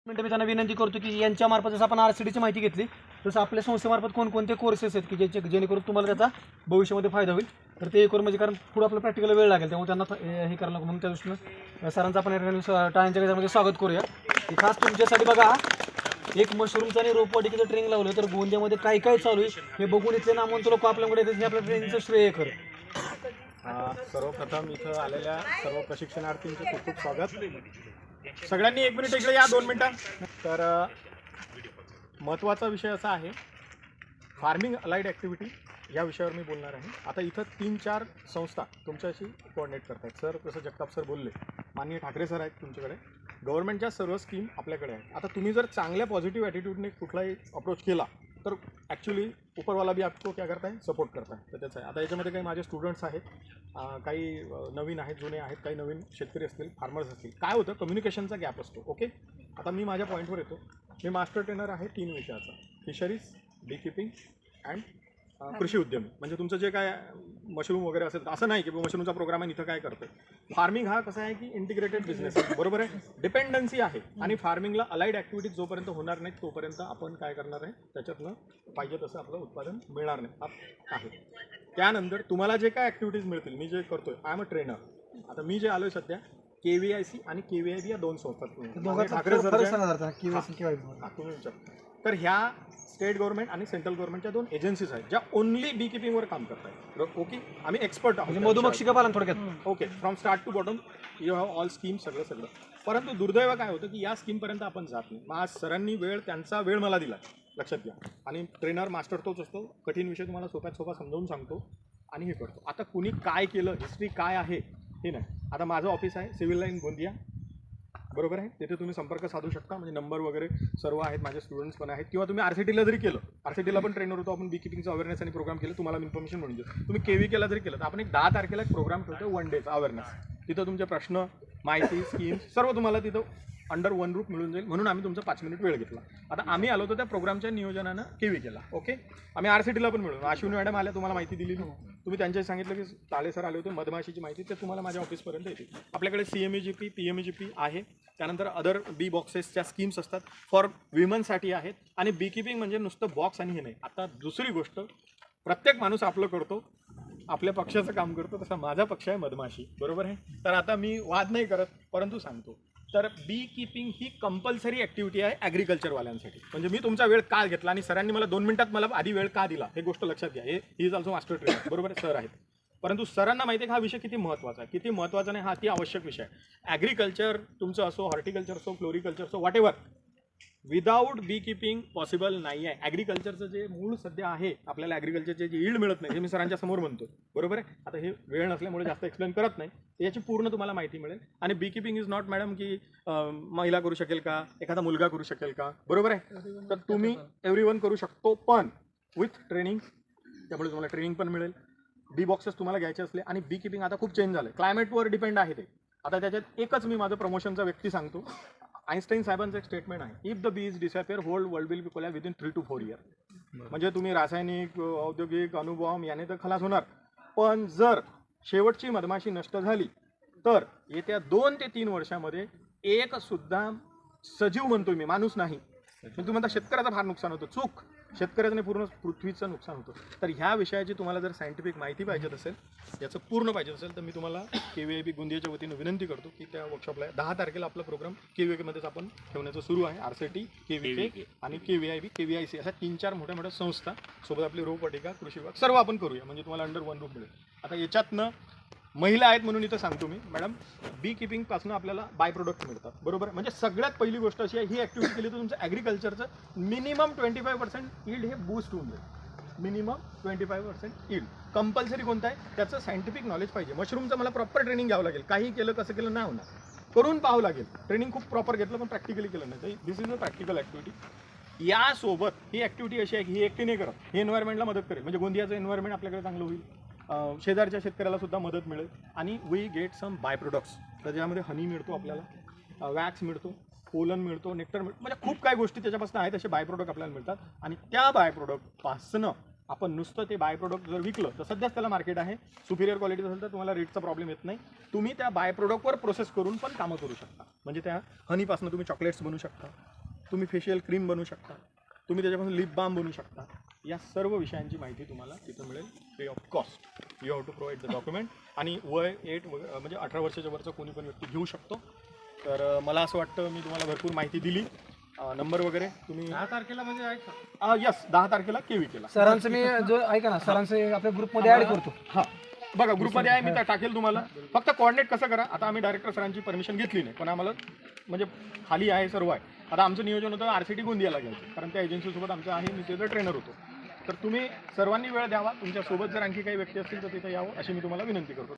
मी त्यांना विनंती करतो की यांच्या मार्फत जसं आपण आरसीडीची माहिती घेतली तसं आपल्या संस्थेमार्फत कोणकोणते कोर्सेस आहेत की जेणेकरून तुम्हाला त्याचा भविष्यामध्ये फायदा होईल. तर ते करून म्हणजे कारण पुढे आपलं प्रॅक्टिकल वेळ लागेल त्यामुळे त्यांना हे करायला म्हणून त्या दृष्टीनं सरांचं आपण टाळ्यांच्या गजरामध्ये स्वागत करूया. खास तुमच्यासाठी बघा एक मशरूमचं आणि रोपवाटिकेचं ट्रेनिंग लावलं तर गोंदियामध्ये काय काय चालू आहे हे बघून इथले नामवंत लोक आपल्याकडे येतात हे आपल्या ट्रेनिंगचं श्रेय कर. सर्वप्रथम इथं आलेल्या सर्व प्रशिक्षणार्थींचे खूप खूप स्वागत. सगळ्यांनी 1 मिनिट इकडे या, 2 मिनिटं. तर महत्त्वाचा विषय असा आहे फार्मिंग अलाइड ॲक्टिव्हिटी या विषयावर मी बोलणार आहे. आता इथं 3-4 संस्था तुमच्याशी कोऑर्डिनेट करतात. सर जसं जगताप सर बोलले, माननीय ठाकरे सर आहेत तुमच्याकडे, गव्हर्नमेंटच्या सर्व स्कीम आपल्याकडे आहेत. आता तुम्ही जर चांगल्या पॉझिटिव्ह ॲटिट्यूडने कुठलाही अप्रोच केला तर ॲक्च्युली उपरवाला भी आपको क्या करता है, सपोर्ट करता है. तर त्याचं आहे. आता याच्यामध्ये काही माझे स्टुडंट्स आहेत, काही नवीन आहेत, जुने आहेत, काही नवीन शेतकरी असतील, फार्मर्स असतील. काय होतं, कम्युनिकेशनचा गॅप असतो. ओके, आता मी माझ्या पॉईंटवर येतो. मी मास्टर ट्रेनर आहे 3 विषयाचा, फिशरीज, बी कीपिंग अँड कृषी उद्यमी. म्हणजे तुमचं जे काय मशरूम वगैरे असेल, असं नाही की मशरूमचा प्रोग्राम आहे इथं काय करतोय. फार्मिंग हा कसा आहे की इंटिग्रेटेड बिझनेस आहे, बरोबर आहे, डिपेंडन्सी आहे. आणि फार्मिंगला अलाइड ॲक्टिव्हिटीज जोपर्यंत होणार नाहीत तोपर्यंत आपण काय करणार आहे, त्याच्यातनं पाहिजे तसं आपलं उत्पादन मिळणार नाही आहे. त्यानंतर तुम्हाला जे काय ॲक्टिव्हिटीज मिळतील, मी जे करतोय, आय एम अ ट्रेनर. आता मी जे आलोय सध्या KVIC आणि KVIB या 2 संस्थात ठाकरे सर तुम्ही विचार. तर ह्या स्टेट गव्हर्नमेंट आणि सेंट्रल गव्हर्नमेंटच्या 2 एजन्सीज आहेत ज्या ओनली बी कीपिंगवर काम करतात. ओके, आम्ही एक्सपर्ट आहोत मधुमक्षिका पालन थोडक्यात. Okay, from start to bottom you have all scheme, सगळं. परंतु दुर्दैव काय होतं की या स्कीमपर्यंत आपण जात नाही. मग आज सरांनी त्यांचा वेळ मला दिला, लक्षात घ्या. आणि ट्रेनर मास्टर तोच असतो, कठीण विषय तुम्हाला सोप्यात सोपा समजावून सांगतो आणि हे करतो. आता कुणी काय केलं, हिस्ट्री काय आहे हे नाही. आता माझं ऑफिस आहे सिव्हिल लाईन गोंदिया, बरोबर आहे. तिथे तुम्ही संपर्क साधू शकता. म्हणजे नंबर वगैरे सर्व आहेत, माझे स्टुडंट्स पण आहेत. किंवा तुम्ही RCTला जरी केलं, RCTला पण ट्रेनर होतो आपण, बी कीपिंगचं अवेअरनेस आणि प्रोग्राम केलं, तुम्हाला इन्फॉर्मेशन म्हणून देतो. तुम्ही KVKला जरी केलं तर आपण एक 10 तारखेला एक प्रोग्राम ठेवतो, 1 डेचा अवेअरनेस. तिथं तुमचे प्रश्न, माहिती, स्कीम्स सर्व तुम्हाला तिथं अंडर 1 रूप मिळून जाईल. म्हणून आम्ही तुमचा 5 मिनिट वेळ घेतला. आता आम्ही आलो होतो त्या प्रोग्रामच्या नियोजनानं KVKला. ओके, आम्ही RCTला पण मिळून, अश्विनी मॅडम आल्या, तुम्हाला माहिती दिली. तुम्ही त्यांच्याशी सांगितलं की ताळे सर आले होते, मधमाशीची माहिती ते तुम्हाला माझ्या ऑफिसपर्यंत येते. आपल्याकडे CMEGP, PMEGP आहे. त्यानंतर अदर बी बॉक्सेसच्या स्कीम्स असतात, फॉर विमनसाठी आहेत. आणि बी कीपिंग म्हणजे नुसतं बॉक्स आणि हे नाही. आता दुसरी गोष्ट, प्रत्येक माणूस आपलं करतो, आपल्या पक्षाचं काम करतो, तसा माझा पक्ष आहे मधमाशी, बरोबर आहे. तर आता मी वाद नाही करत, परंतु सांगतो. तर बी कीपिंग ही कंपल्सरी ॲक्टिव्हिटी आहे ॲग्रिकल्चरवाल्यांसाठी. म्हणजे मी तुमचा वेळ का घेतला आणि सरांनी मला 2 मिनिटात मला आधी वेळ का दिला, हे गोष्ट लक्षात घ्या. हे इज ऑल्सो मास्टर ट्रेनर, बरोबर आहे, सर आहेत. परंतु सरांना माहिती आहे हा विषय किती महत्त्वाचा आहे, किती महत्त्वाचा नाही, हा अति आवश्यक विषय आहे. ॲग्रिकल्चर तुमचं असो, हॉर्टिकल्चर असो, फ्लोरिकल्चर असो, whatever, without beekeeping possible नाही आहे. ॲग्रिकल्चरचं जे मूळ सध्या आहे, आपल्याला ॲग्रिकल्चरचे जे यील्ड मिळत नाही, हे मी सरांच्या समोर म्हणतो, बरोबर आहे. आता हे वेळ नसल्यामुळे जास्त एक्सप्लेन करत नाही, याची पूर्ण तुम्हाला माहिती मिळेल. आणि बी कीपिंग इज नॉट मॅडम की महिला करू शकेल का, एखादा मुलगा करू शकेल का, बरोबर आहे. तर तुम्ही एव्हरीवन करू शकतो, पण विथ ट्रेनिंग. त्यामुळे तुम्हाला ट्रेनिंग पण मिळेल. बी बॉक्सेस तुम्हाला घ्यायचे असले. आणि बी कीपिंग आता खूप चेंज झालं आहे, क्लायमेटवर डिपेंड आहे ते. आता त्याच्यात एकच मी माझं प्रमोशनचा व्यक्ती सांगतो. आईन्स्टाईन साहेबांचं एक स्टेटमेंट आहे, if the bee is disappear whole world will be collapse within 3 to 4 years. म्हणजे तुम्ही रासायनिक, औद्योगिक, अणुबॉम्ब याने तर खलास होणार, पण जर शेवटची मधमाशी नष्ट झाली तर येत्या 2 ते 3 वर्षामध्ये एक सुद्धा सजीव, म्हणतोय मी, माणूस नाही. तुम्ही म्हणता शेतकऱ्याचं फार नुकसान होतं, चूक. शेतकऱ्याचं नाही, पूर्ण पृथ्वीचं नुकसान होतं. तर ह्या विषयाची तुम्हाला जर सायंटिफिक माहिती पाहिजे असेल, याचं पूर्ण पाहिजे असेल, तर मी तुम्हाला KVIB गोंदियाच्या वतीनं विनंती करतो की त्या वर्कशॉपला 10 तारखेला आपला प्रोग्राम KVKमध्येच आपण ठेवण्याचं सुरू आहे. RCT, KVK आणि KVIB, KVIC अशा 3-4 मोठ्या मोठ्या संस्था सोबत आपली रोपवाटिका, कृषी विभाग सर्व आपण करूया. म्हणजे तुम्हाला अंडर 1 रूप मिळेल. आता याच्यातनं महिला आहेत म्हणून इथं सांगतो मी, मॅडम, बी कीपिंगपासून आपल्याला बाय प्रोडक्ट मिळतात, बरोबर. म्हणजे सगळ्यात पहिली गोष्ट अशी आहे, ही ॲक्टिव्हिटी केली तर तुमचं ॲग्रिकल्चरचं मिनिमम 25% यील्ड हे बूस्ट होऊन जाईल. Minimum 25% yield compulsory. कोणतं आहे, त्याचं सायंटिफिक नॉलेज पाहिजे. मशरूमचं मला प्रॉपर ट्रेनिंग घ्यावं लागेल, काही केलं कसं केलं नाही होणार, करून पाहावं लागेल. ट्रेनिंग खूप प्रॉपर घेतलं पण प्रॅक्टिकली केलं नाही, तर दिस इज अ प्रॅक्टिकल ॲक्टिव्हिटी. यासोबत ही ॲक्टिव्हिटी अशी आहे की ही एकटी नाही करत, ही एन्व्हायरमेंटला मदत करेल. म्हणजे गोंदियाचं एन्व्हायरमेंट आपल्याकडे चांगलं होईल, शेजारच्या शेतकऱ्याला सुद्धा मदत मिळेल. आणि we get some byproducts. तर ज्यामध्ये हनी मिळतो आपल्याला, वॅक्स मिळतो, पोलन मिळतो, नेक्टर मिळतो, म्हणजे खूप काही गोष्टी त्याच्यापासून आहेत, असे बाय प्रोडक्ट आपल्याला मिळतात. आणि त्या बाय प्रोडक्टपासनं आपण नुसतं ते बाय प्रोडक्ट जर विकलं तर सध्याच त्याला मार्केट आहे. सुपिरियर क्वालिटी असेल तर तुम्हाला रेटचा प्रॉब्लेम येत नाही. तुम्ही त्या बाय प्रोडक्टवर प्रोसेस करून पण कामं करू शकता. म्हणजे त्या हनीपासून तुम्ही चॉकलेट्स बनवू शकता, तुम्ही फेशियल क्रीम बनवू शकता, तुम्ही त्याच्यापासून लिप बाम बनवू शकता. या सर्व विषयांची माहिती तुम्हाला तिथं मिळेल free of cost. You have to provide the document. आणि वय म्हणजे 18 वर्षाच्या वरचा कोणी पण व्यक्ती घेऊ शकतो. तर मला असं वाटतं मी तुम्हाला भरपूर माहिती दिली. नंबर वगैरे तुम्ही 10 तारखेला म्हणजे यस 10 तारखेला केवी केला. सरांचं मी जो ऐका ना, सरांचं आपल्या ग्रुपमध्ये ॲड करतो. हां बघा ग्रुपमध्ये आहे, मी त्या टाकेल तुम्हाला. फक्त कोऑर्डिनेट कसं करा. आता आम्ही डायरेक्टर सरांची परमिशन घेतली नाही, पण आम्हाला म्हणजे खाली आहे सर्व आहे. आता आमचं नियोजन होतं RCT गोंदियाला घ्यायचं, कारण त्या एजन्सीसोबत आमचं आहे, मी त्याचा ट्रेनर होतो. तर तुम्ही सर्वांनी वेळ द्यावा. तुमच्यासोबत जर आणखी काही व्यक्ती असतील तर तिथे यावं अशी मी तुम्हाला विनंती करतो.